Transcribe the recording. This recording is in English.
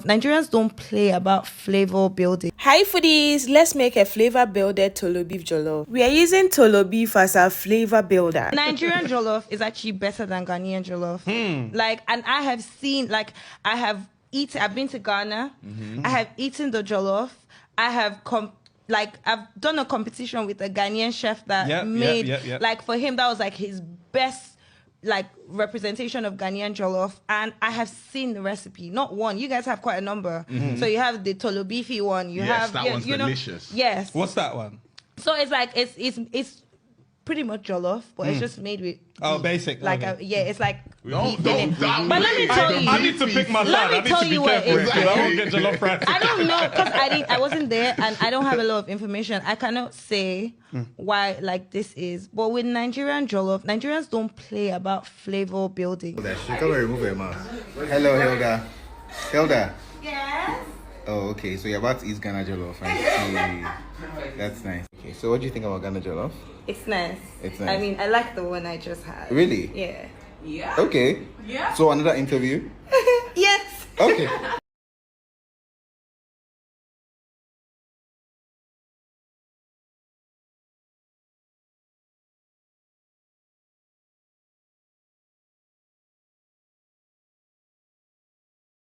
Nigerians don't play about flavor building. Hi foodies, let's make a flavor builder Tolo beef jollof. We are using Tolo beef as our flavor builder. Nigerian jollof is actually better than Ghanaian jollof. Like, and I have seen, like, I've been to Ghana. I have eaten the jollof. I have I've done a competition with a Ghanaian chef that like, for him, that was like his best like representation of Ghanaian jollof, and I have seen the recipe. Not one. You guys have quite a number. So you have the Tolo beefy one. You have that one's delicious. Yes. What's that one? So it's like it's pretty much jollof, but it's just made with basic. Like okay. it's like Don't beef in it. downplay But let me tell you, I need to pick my Let lad. me I need tell to be you what careful it is. because I won't get jollof rice. I don't know because I wasn't there and I don't have a lot of information. I cannot say why like this is. But with Nigerian jollof, Nigerians don't play about flavor building. She come and remove her mask. Hello, Hilda. Hilda. Yes. Oh, okay. So you're about to eat Ghana jollof, right? That's nice. Okay, so what do you think about Ghana jollof? It's nice. It's nice. I mean, I like the one I just had. Really? Yeah. Okay. Yeah. So another interview? Yes. Okay.